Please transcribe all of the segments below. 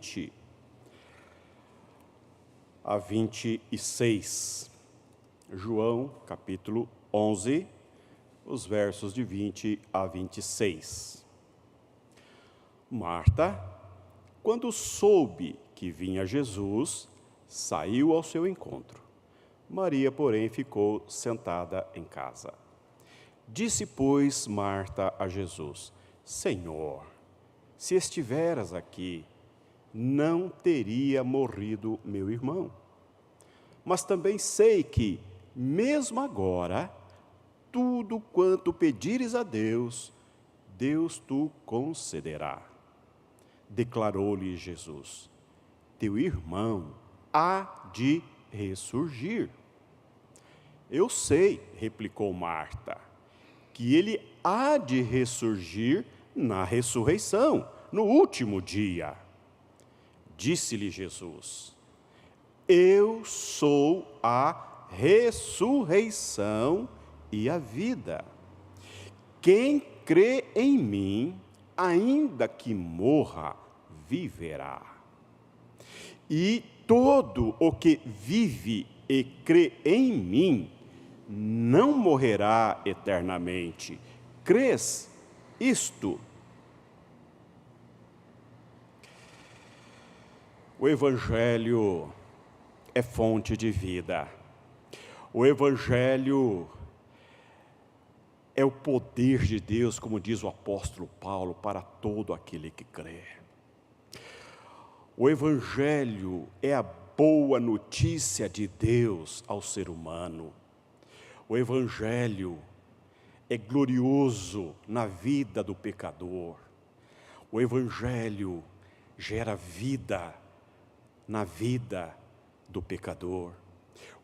20 a 26. João, capítulo 11, os versos de 20 a 26. Marta, quando soube que vinha Jesus, saiu ao seu encontro. Maria, porém, ficou sentada em casa. Disse, pois, Marta a Jesus: Senhor, se estiveras aqui, não teria morrido meu irmão. Mas também sei que, mesmo agora, tudo quanto pedires a Deus, Deus tu concederá. Declarou-lhe Jesus: teu irmão há de ressurgir. Eu sei, replicou Marta, que ele há de ressurgir na ressurreição, no último dia. Disse-lhe Jesus: eu sou a ressurreição e a vida. Quem crê em mim, ainda que morra, viverá. E todo o que vive e crê em mim, não morrerá eternamente. Crês isto? O Evangelho é fonte de vida. O Evangelho é o poder de Deus, como diz o apóstolo Paulo, para todo aquele que crê. O Evangelho é a boa notícia de Deus ao ser humano. O Evangelho é glorioso na vida do pecador. O Evangelho gera vida na vida do pecador.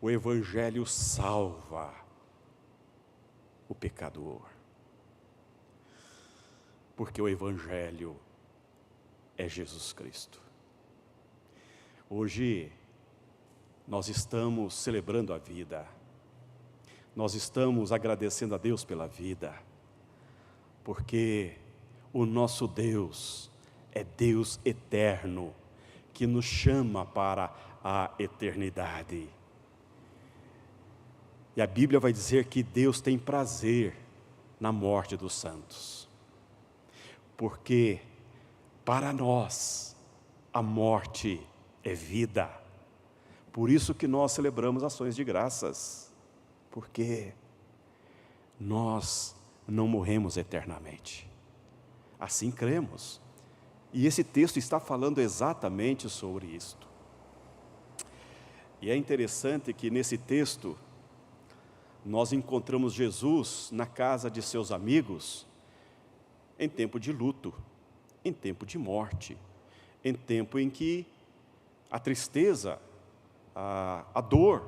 O Evangelho salva o pecador. Porque o Evangelho é Jesus Cristo. Hoje nós estamos celebrando a vida. Nós estamos agradecendo a Deus pela vida. Porque o nosso Deus é Deus eterno, que nos chama para a eternidade. E a Bíblia vai dizer que Deus tem prazer na morte dos santos. Porque para nós a morte é vida. Por isso que nós celebramos ações de graças. Porque nós não morremos eternamente. Assim cremos. E esse texto está falando exatamente sobre isto. E é interessante que nesse texto nós encontramos Jesus na casa de seus amigos em tempo de luto, em tempo de morte, em tempo em que a tristeza, a dor,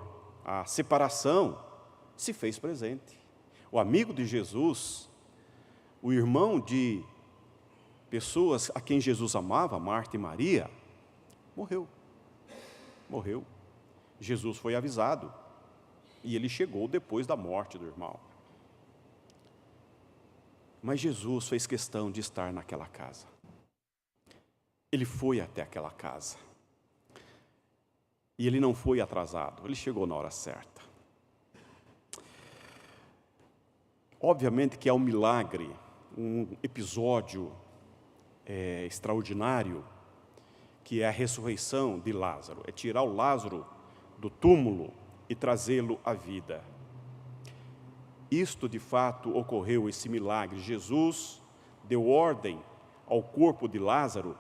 a separação se fez presente. O amigo de Jesus, o irmão de pessoas a quem Jesus amava, Marta e Maria, morreu. Jesus foi avisado. E ele chegou depois da morte do irmão. Mas Jesus fez questão de estar naquela casa. Ele foi até aquela casa. E ele não foi atrasado, ele chegou na hora certa. Obviamente que é um milagre, um episódio extraordinário, que é a ressurreição de Lázaro. É tirar o Lázaro do túmulo e trazê-lo à vida. Isto de fato ocorreu, esse milagre. Jesus deu ordem ao corpo de Lázaro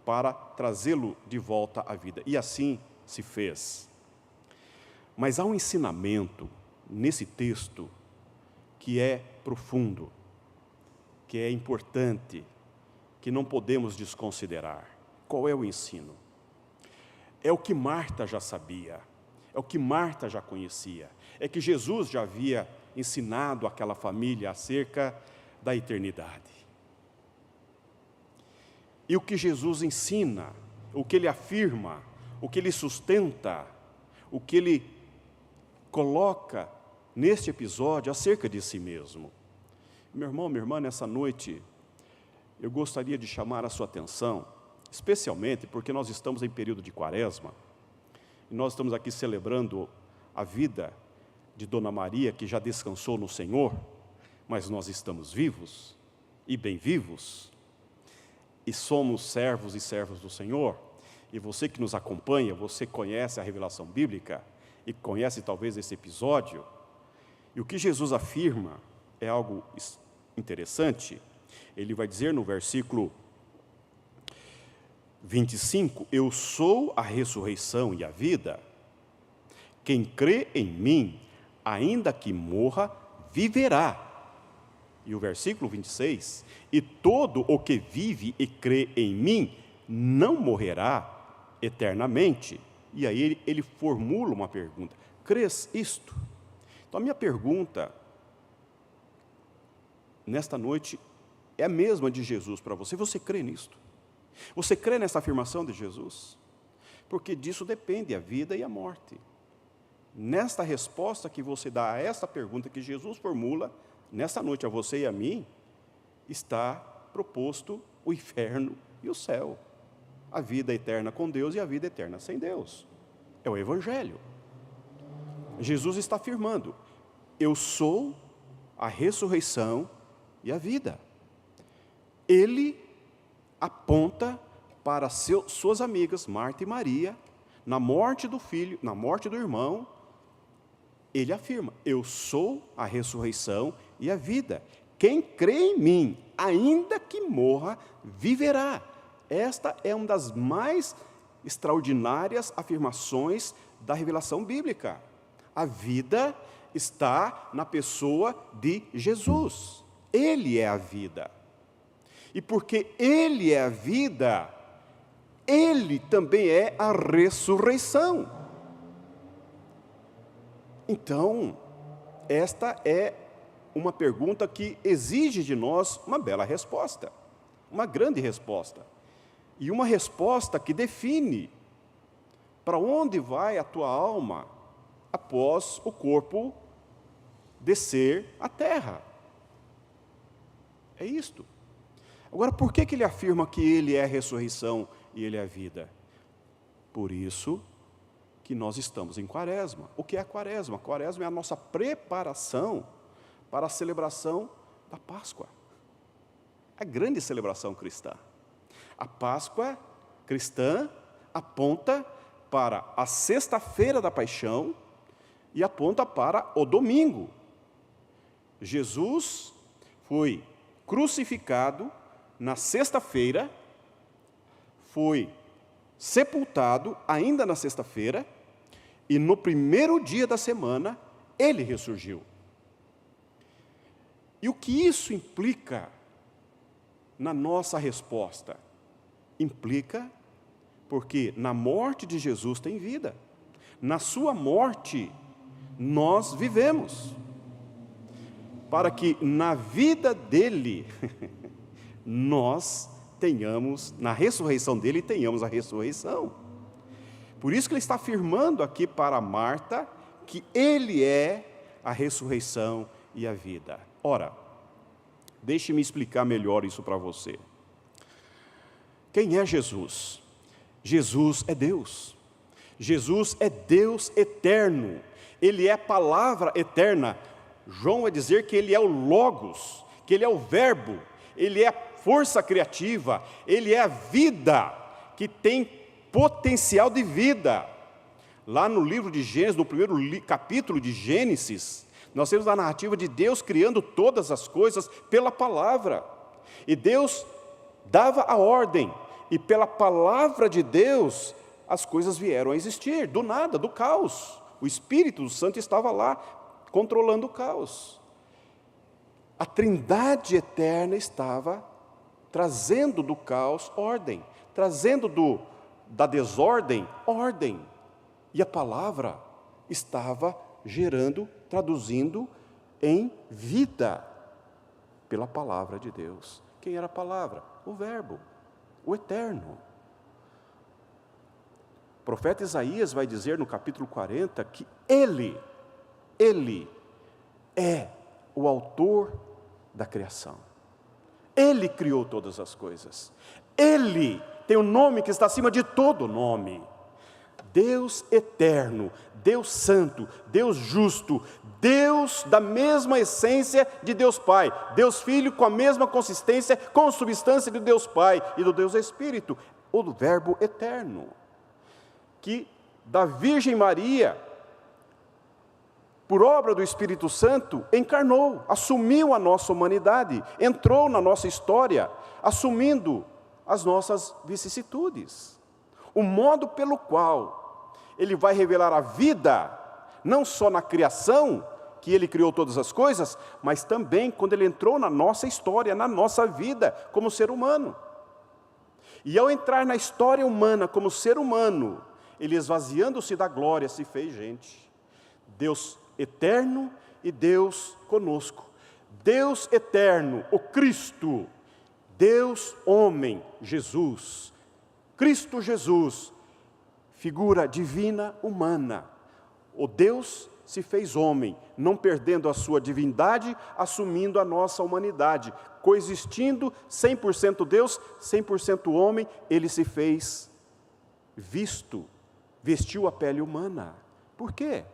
para trazê-lo de volta à vida. E assim se fez. Mas há um ensinamento nesse texto que é profundo, que é importante, que não podemos desconsiderar. Qual é o ensino? É o que Marta já sabia, é o que Marta já conhecia, é que Jesus já havia ensinado aquela família acerca da eternidade. E o que Jesus ensina, o que Ele afirma, o que Ele sustenta, o que Ele coloca neste episódio acerca de si mesmo. Meu irmão, minha irmã, nessa noite, eu gostaria de chamar a sua atenção especialmente porque nós estamos em período de quaresma, e nós estamos aqui celebrando a vida de Dona Maria, que já descansou no Senhor, mas nós estamos vivos, e bem vivos, e somos servos e servas do Senhor, e você que nos acompanha, você conhece a revelação bíblica, e conhece talvez esse episódio, e o que Jesus afirma é algo interessante. Ele vai dizer no versículo 25, eu sou a ressurreição e a vida, quem crê em mim, ainda que morra, viverá. E o versículo 26, e todo o que vive e crê em mim, não morrerá eternamente. E aí ele formula uma pergunta, crês isto? Então a minha pergunta, nesta noite, é a mesma de Jesus para você, você crê nisto? Você crê nessa afirmação de Jesus? Porque disso depende a vida e a morte. Nesta resposta que você dá a essa pergunta que Jesus formula, nesta noite a você e a mim, está proposto o inferno e o céu. A vida eterna com Deus e a vida eterna sem Deus. É o Evangelho. Jesus está afirmando, eu sou a ressurreição e a vida. Ele aponta para suas amigas, Marta e Maria, na morte do filho, na morte do irmão, ele afirma, eu sou a ressurreição e a vida. Quem crê em mim, ainda que morra, viverá. Esta é uma das mais extraordinárias afirmações da revelação bíblica. A vida está na pessoa de Jesus. Ele é a vida. E porque Ele é a vida, Ele também é a ressurreição. Então, esta é uma pergunta que exige de nós uma bela resposta, uma grande resposta. E uma resposta que define para onde vai a tua alma após o corpo descer à terra. É isto. Agora, por que ele afirma que Ele é a ressurreição e Ele é a vida? Por isso que nós estamos em quaresma. O que é a quaresma? A quaresma é a nossa preparação para a celebração da Páscoa. A grande celebração cristã. A Páscoa cristã aponta para a sexta-feira da paixão e aponta para o domingo. Jesus foi crucificado na sexta-feira, foi sepultado ainda na sexta-feira, e no primeiro dia da semana, Ele ressurgiu. E o que isso implica na nossa resposta? Implica porque na morte de Jesus tem vida. Na sua morte, nós vivemos. Para que na vida dEle, nós tenhamos, na ressurreição dEle, tenhamos a ressurreição. Por isso que ele está afirmando aqui para Marta, que Ele é a ressurreição e a vida. Ora, deixe-me explicar melhor isso para você. Quem é Jesus? Jesus é Deus. Jesus é Deus eterno. Ele é a palavra eterna. João vai dizer que Ele é o Logos, que Ele é o Verbo, Ele é a força criativa, Ele é a vida, que tem potencial de vida. Lá no livro de Gênesis, no primeiro capítulo de Gênesis, nós temos a narrativa de Deus criando todas as coisas pela palavra. E Deus dava a ordem, e pela palavra de Deus, as coisas vieram a existir, do nada, do caos. O Espírito Santo estava lá, controlando o caos. A Trindade eterna estava trazendo do caos ordem, trazendo da desordem ordem. E a palavra estava gerando, traduzindo em vida, pela palavra de Deus. Quem era a palavra? O Verbo, o Eterno. O profeta Isaías vai dizer no capítulo 40 que Ele é o autor da criação. Ele criou todas as coisas. Ele tem um nome que está acima de todo nome. Deus eterno, Deus santo, Deus justo, Deus da mesma essência de Deus Pai, Deus Filho com a mesma consistência, com a substância de Deus Pai e do Deus Espírito, o Verbo eterno, que da Virgem Maria, por obra do Espírito Santo, encarnou, assumiu a nossa humanidade, entrou na nossa história, assumindo as nossas vicissitudes. O modo pelo qual Ele vai revelar a vida, não só na criação, que Ele criou todas as coisas, mas também quando Ele entrou na nossa história, na nossa vida, como ser humano. E ao entrar na história humana como ser humano, Ele, esvaziando-se da glória, se fez gente. Deus eterno e Deus conosco. Deus eterno, o Cristo. Deus homem, Jesus. Cristo Jesus, figura divina humana. O Deus se fez homem, não perdendo a sua divindade, assumindo a nossa humanidade, coexistindo 100% Deus, 100% homem, Ele se fez vestiu a pele humana. Por quê?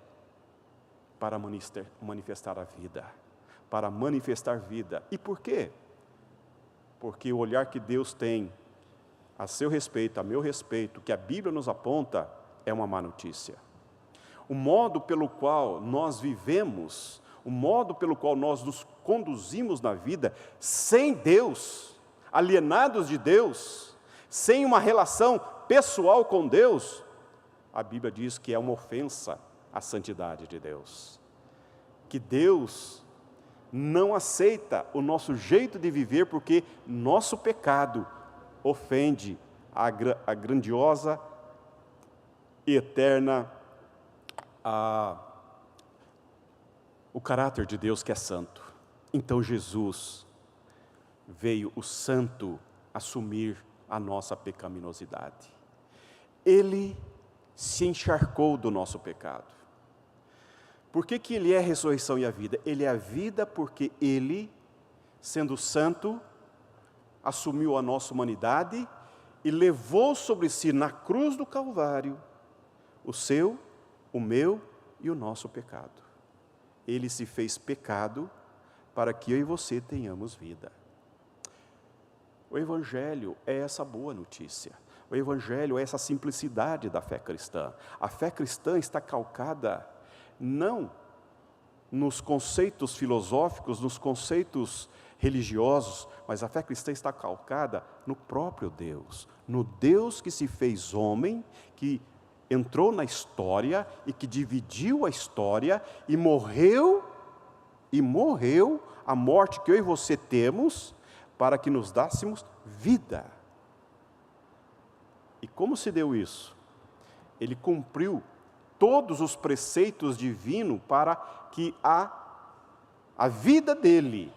Para manifestar a vida, para manifestar vida. E por quê? Porque o olhar que Deus tem a seu respeito, a meu respeito, que a Bíblia nos aponta, é uma má notícia. O modo pelo qual nós vivemos, o modo pelo qual nós nos conduzimos na vida, sem Deus, alienados de Deus, sem uma relação pessoal com Deus, a Bíblia diz que é uma ofensa à santidade de Deus. Que Deus não aceita o nosso jeito de viver, porque nosso pecado ofende a grandiosa e eterna, o caráter de Deus que é santo. Então Jesus veio, o santo, assumir a nossa pecaminosidade. Ele se encharcou do nosso pecado. Por que que Ele é a ressurreição e a vida? Ele é a vida porque Ele, sendo santo, assumiu a nossa humanidade e levou sobre si na cruz do Calvário o seu, o meu e o nosso pecado. Ele se fez pecado para que eu e você tenhamos vida. O Evangelho é essa boa notícia. O Evangelho é essa simplicidade da fé cristã. A fé cristã está calcada não nos conceitos filosóficos, nos conceitos religiosos, mas a fé cristã está calcada no próprio Deus, no Deus que se fez homem, que entrou na história e que dividiu a história e morreu a morte que eu e você temos, para que nos dássemos vida. E como se deu isso? Ele cumpriu todos os preceitos divinos para que a vida dele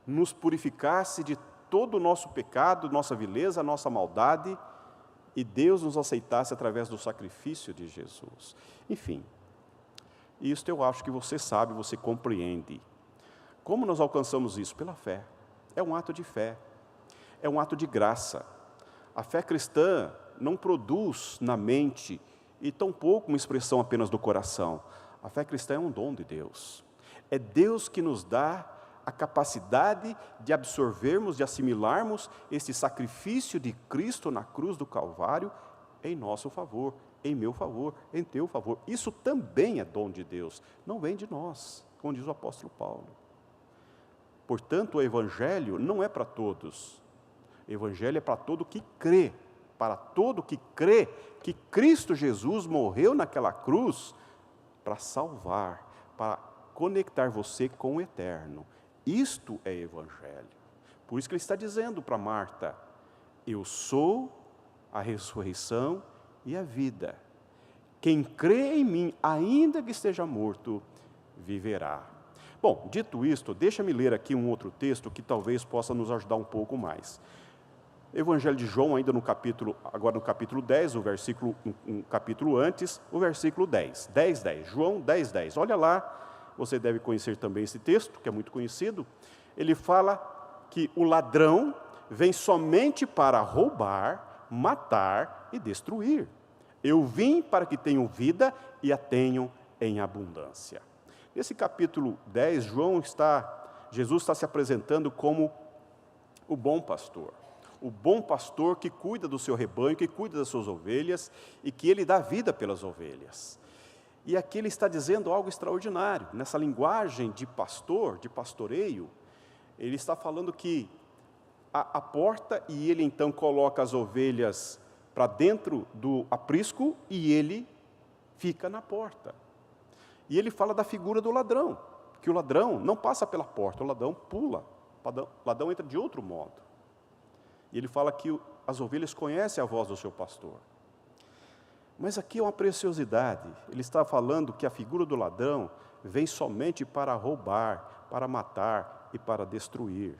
nos purificasse de todo o nosso pecado, nossa vileza, nossa maldade, e Deus nos aceitasse através do sacrifício de Jesus. Enfim, isto eu acho que você sabe, você compreende. Como nós alcançamos isso? Pela fé. É um ato de fé, é um ato de graça. A fé cristã não produz na mente, e tampouco uma expressão apenas do coração. A fé cristã é um dom de Deus. É Deus que nos dá a capacidade de absorvermos, de assimilarmos esse sacrifício de Cristo na cruz do Calvário em nosso favor, em meu favor, em teu favor. Isso também é dom de Deus, não vem de nós, como diz o apóstolo Paulo. Portanto, o Evangelho não é para todos. O Evangelho é para todo que crê, para todo que crê que Cristo Jesus morreu naquela cruz para salvar, para conectar você com o eterno. Isto é Evangelho. Por isso que ele está dizendo para Marta: eu sou a ressurreição e a vida. Quem crê em mim, ainda que esteja morto, viverá. Bom, dito isto, deixa-me ler aqui um outro texto que talvez possa nos ajudar um pouco mais. Evangelho de João, ainda agora no capítulo 10, um capítulo antes, o versículo 10. João 10. Olha lá, você deve conhecer também esse texto, que é muito conhecido. Ele fala que o ladrão vem somente para roubar, matar e destruir. Eu vim para que tenham vida e a tenham em abundância. Nesse capítulo 10, Jesus está se apresentando como o bom pastor. O bom pastor que cuida do seu rebanho, que cuida das suas ovelhas e que ele dá vida pelas ovelhas. E aqui ele está dizendo algo extraordinário. Nessa linguagem de pastor, de pastoreio, ele está falando que a porta, e ele então coloca as ovelhas para dentro do aprisco e ele fica na porta. E ele fala da figura do ladrão, que o ladrão não passa pela porta, o ladrão pula, o ladrão entra de outro modo. E ele fala que as ovelhas conhecem a voz do seu pastor. Mas aqui é uma preciosidade. Ele está falando que a figura do ladrão vem somente para roubar, para matar e para destruir.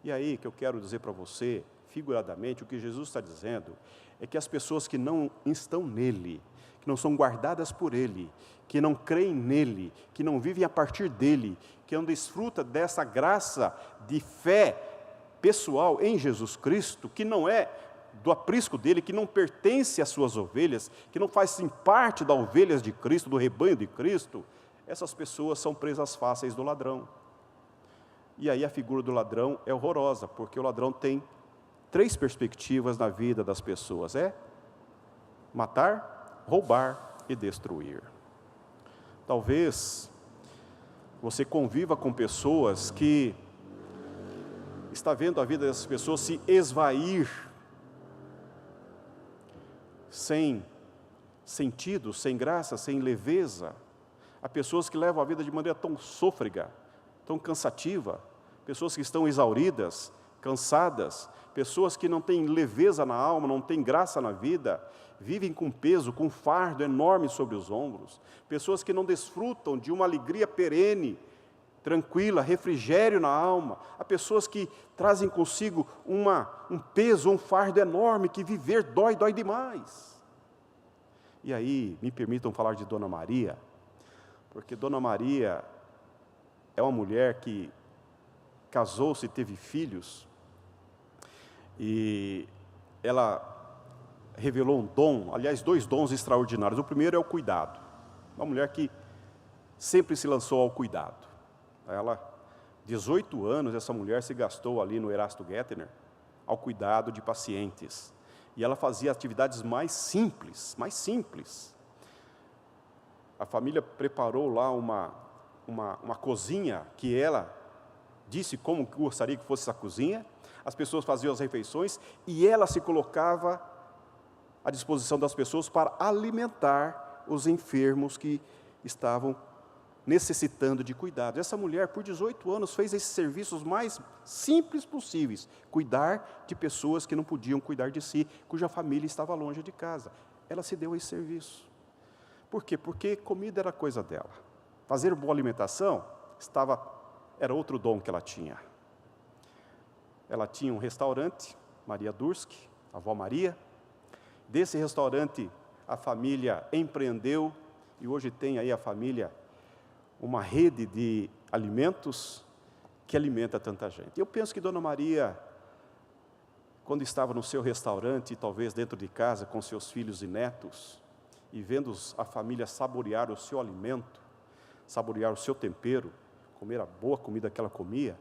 E aí que eu quero dizer para você, figuradamente, o que Jesus está dizendo é que as pessoas que não estão nele, que não são guardadas por ele, que não creem nele, que não vivem a partir dele, que não desfrutam dessa graça de fé pessoal em Jesus Cristo, que não é do aprisco dele, que não pertence às suas ovelhas, que não fazem parte das ovelhas de Cristo, do rebanho de Cristo, essas pessoas são presas fáceis do ladrão. E aí a figura do ladrão é horrorosa, porque o ladrão tem 3 perspectivas na vida das pessoas: matar, roubar e destruir. Talvez você conviva com pessoas que está vendo a vida dessas pessoas se esvair sem sentido, sem graça, sem leveza. Há pessoas que levam a vida de maneira tão sôfrega, tão cansativa, pessoas que estão exauridas, cansadas, pessoas que não têm leveza na alma, não têm graça na vida, vivem com peso, com fardo enorme sobre os ombros, pessoas que não desfrutam de uma alegria perene, tranquila, refrigério na alma. Há pessoas que trazem consigo um peso, um fardo enorme, que viver dói demais. E aí, me permitam falar de Dona Maria, porque Dona Maria é uma mulher que casou-se e teve filhos, e ela revelou um dom, aliás, 2 dons extraordinários. O primeiro é o cuidado. Uma mulher que sempre se lançou ao cuidado. Ela, 18 anos, essa mulher se gastou ali no Erasto Gettner, ao cuidado de pacientes. E ela fazia atividades mais simples. A família preparou lá uma cozinha, que ela disse como gostaria que fosse essa cozinha. As pessoas faziam as refeições e ela se colocava à disposição das pessoas para alimentar os enfermos que estavam necessitando de cuidado. Essa mulher, por 18 anos, fez esses serviços mais simples possíveis, cuidar de pessoas que não podiam cuidar de si, cuja família estava longe de casa. Ela se deu a esse serviço. Por quê? Porque comida era coisa dela. Fazer boa alimentação era outro dom que ela tinha. Ela tinha um restaurante, Maria Durski, a avó Maria. Desse restaurante, a família empreendeu, e hoje tem aí a família uma rede de alimentos que alimenta tanta gente. Eu penso que Dona Maria, quando estava no seu restaurante, talvez dentro de casa, com seus filhos e netos, e vendo a família saborear o seu alimento, saborear o seu tempero, comer a boa comida que ela comia,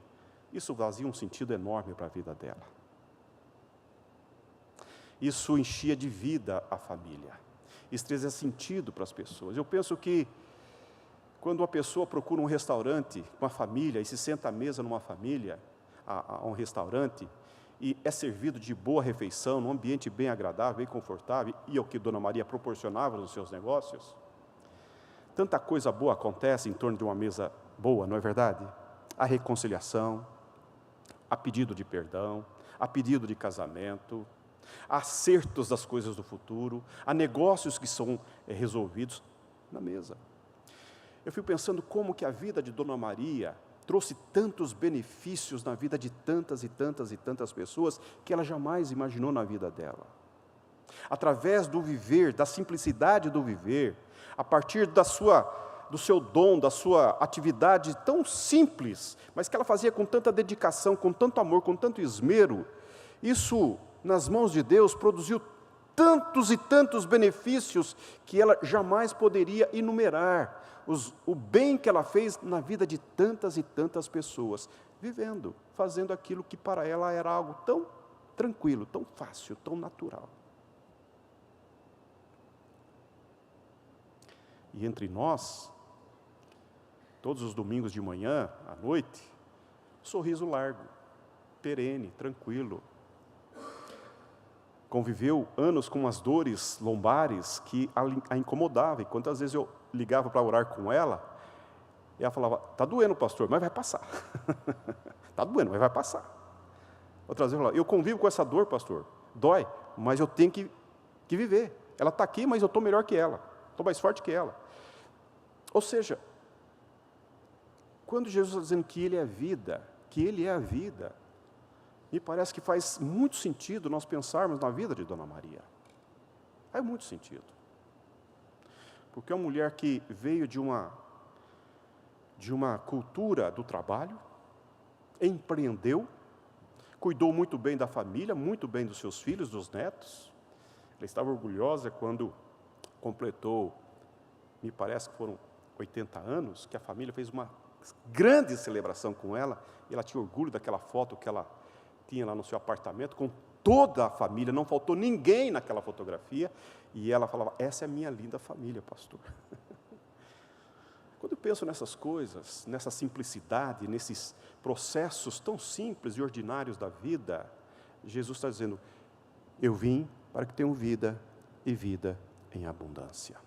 isso fazia um sentido enorme para a vida dela. Isso enchia de vida a família. Isso trazia sentido para as pessoas. Eu penso que quando uma pessoa procura um restaurante, uma família, e se senta à mesa numa família, a um restaurante, e é servido de boa refeição, num ambiente bem agradável, bem confortável, e é o que Dona Maria proporcionava nos seus negócios, tanta coisa boa acontece em torno de uma mesa boa, não é verdade? A reconciliação, a pedido de perdão, a pedido de casamento, a acertos das coisas do futuro, a negócios que são resolvidos na mesa. Eu fico pensando como que a vida de Dona Maria trouxe tantos benefícios na vida de tantas e tantas e tantas pessoas que ela jamais imaginou na vida dela. Através do viver, da simplicidade do viver, a partir do seu dom, da sua atividade tão simples, mas que ela fazia com tanta dedicação, com tanto amor, com tanto esmero, isso nas mãos de Deus, produziu tantos e tantos benefícios que ela jamais poderia enumerar. O bem que ela fez na vida de tantas e tantas pessoas, vivendo, fazendo aquilo que para ela era algo tão tranquilo, tão fácil, tão natural. E entre nós, todos os domingos de manhã, à noite, sorriso largo, perene, tranquilo. Conviveu anos com as dores lombares que a incomodavam. E quantas vezes eu ligava para orar com ela, e ela falava, está doendo, pastor, mas vai passar. Está doendo, mas vai passar. Outras vezes eu falava, eu convivo com essa dor, pastor, dói, mas eu tenho que viver. Ela está aqui, mas eu estou melhor que ela, estou mais forte que ela. Ou seja, quando Jesus está dizendo que Ele é a vida, que Ele é a vida, me parece que faz muito sentido nós pensarmos na vida de Dona Maria. Faz muito sentido. Porque é uma mulher que veio de uma cultura do trabalho, empreendeu, cuidou muito bem da família, muito bem dos seus filhos, dos netos. Ela estava orgulhosa quando completou, me parece que foram 80 anos, que a família fez uma grande celebração com ela, e ela tinha orgulho daquela foto que ela tinha lá no seu apartamento, com toda a família, não faltou ninguém naquela fotografia, e ela falava, essa é a minha linda família, pastor. Quando eu penso nessas coisas, nessa simplicidade, nesses processos tão simples e ordinários da vida, Jesus está dizendo, eu vim para que tenham vida e vida em abundância.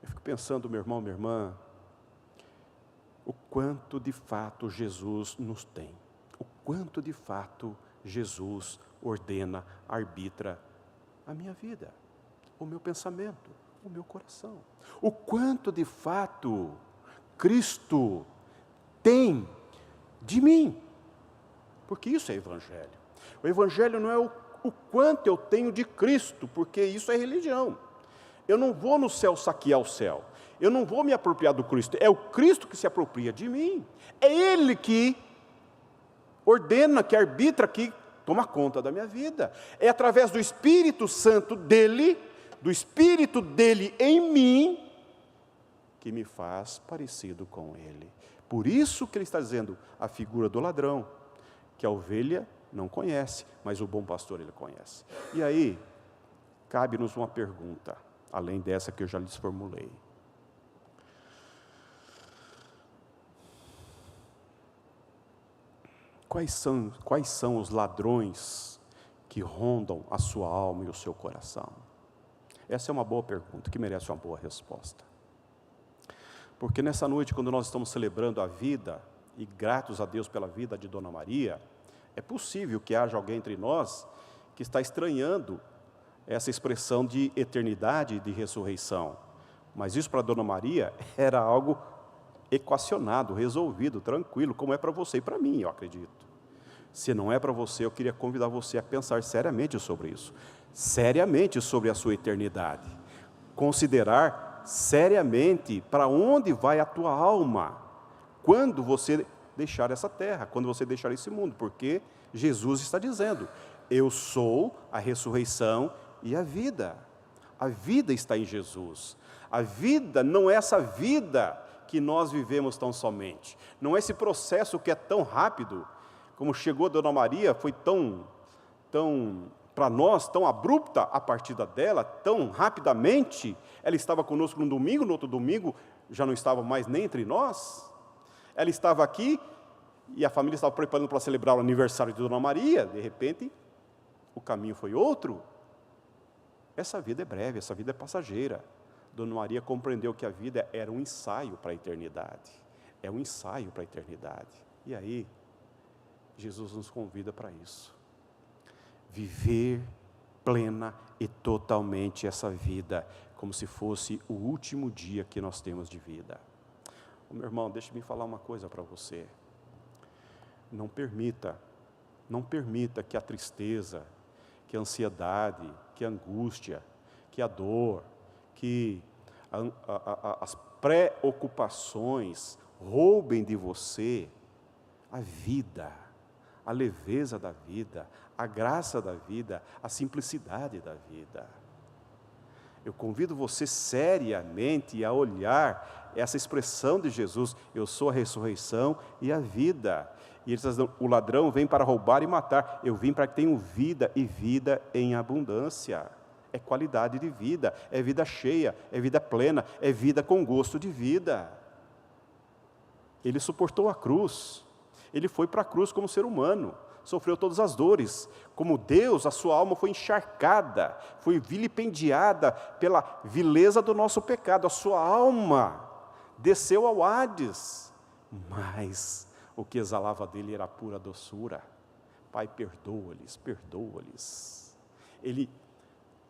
Eu fico pensando, meu irmão, minha irmã, o quanto de fato Jesus nos tem, o quanto de fato Jesus ordena, arbitra a minha vida, o meu pensamento, o meu coração. O quanto de fato Cristo tem de mim, porque isso é Evangelho. O Evangelho não é o quanto eu tenho de Cristo, porque isso é religião. Eu não vou no céu saquear o céu, eu não vou me apropriar do Cristo, é o Cristo que se apropria de mim, é Ele que ordena, que arbitra, que toma conta da minha vida, é através do Espírito Santo dEle, do Espírito dEle em mim, que me faz parecido com Ele. Por isso que Ele está dizendo, a figura do ladrão, que a ovelha não conhece, mas o bom pastor Ele conhece. E aí, cabe-nos uma pergunta, além dessa que eu já lhes formulei. Quais são os ladrões que rondam a sua alma e o seu coração? Essa é uma boa pergunta, que merece uma boa resposta. Porque nessa noite, quando nós estamos celebrando a vida, e gratos a Deus pela vida de Dona Maria, é possível que haja alguém entre nós que está estranhando essa expressão de eternidade e de ressurreição. Mas isso para Dona Maria era algo equacionado, resolvido, tranquilo, como é para você e para mim, eu acredito. Se não é para você, eu queria convidar você a pensar seriamente sobre isso. Seriamente sobre a sua eternidade. Considerar seriamente para onde vai a tua alma quando você deixar essa terra, quando você deixar esse mundo, porque Jesus está dizendo, eu sou a ressurreição e a vida. A vida está em Jesus. A vida não é essa vida que nós vivemos tão somente. Não é esse processo que é tão rápido, como chegou a Dona Maria, foi tão para nós, tão abrupta a partida dela, tão rapidamente, ela estava conosco no domingo, no outro domingo, já não estava mais nem entre nós. Ela estava aqui, e a família estava preparando para celebrar o aniversário de Dona Maria, de repente, o caminho foi outro. Essa vida é breve, essa vida é passageira. Dona Maria compreendeu que a vida era um ensaio para a eternidade. É um ensaio para a eternidade. E aí, Jesus nos convida para isso. Viver plena e totalmente essa vida, como se fosse o último dia que nós temos de vida. Meu irmão, deixe-me falar uma coisa para você. Não permita que a tristeza, que a ansiedade, que a angústia, que a dor, que as preocupações roubem de você a vida a leveza da vida, a graça da vida, a simplicidade da vida. Eu convido você seriamente a olhar essa expressão de Jesus: eu sou a ressurreição e a vida. E ele diz: o ladrão vem para roubar e matar, eu vim para que tenham vida e vida em abundância. É qualidade de vida, é vida cheia, é vida plena, é vida com gosto de vida. Ele suportou a cruz, ele foi para a cruz como ser humano, sofreu todas as dores. Como Deus, a sua alma foi encharcada, foi vilipendiada pela vileza do nosso pecado. A sua alma desceu ao Hades, mas o que exalava dele era a pura doçura. Pai, perdoa-lhes, perdoa-lhes. Ele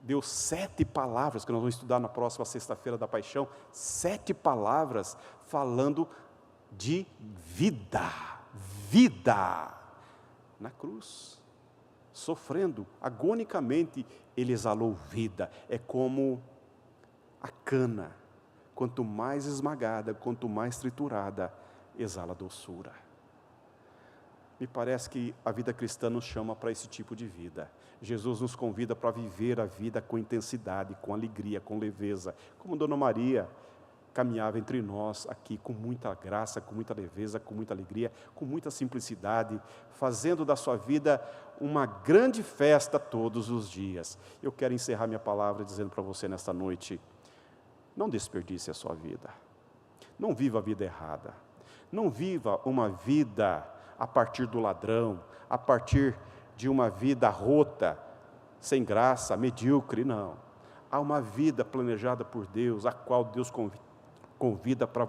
deu 7 palavras, que nós vamos estudar na próxima sexta-feira da paixão, 7 palavras falando de vida, vida. Na cruz, sofrendo agonicamente, ele exalou vida. É como a cana, quanto mais esmagada, quanto mais triturada, exala doçura. Me parece que a vida cristã nos chama para esse tipo de vida. Jesus nos convida para viver a vida com intensidade, com alegria, com leveza, como Dona Maria caminhava entre nós aqui com muita graça, com muita leveza, com muita alegria, com muita simplicidade, fazendo da sua vida uma grande festa todos os dias. Eu quero encerrar minha palavra dizendo para você nesta noite: não desperdice a sua vida, não viva a vida errada, não viva uma vida a partir do ladrão, a partir de uma vida rota, sem graça, medíocre, não. Há uma vida planejada por Deus, a qual Deus convida para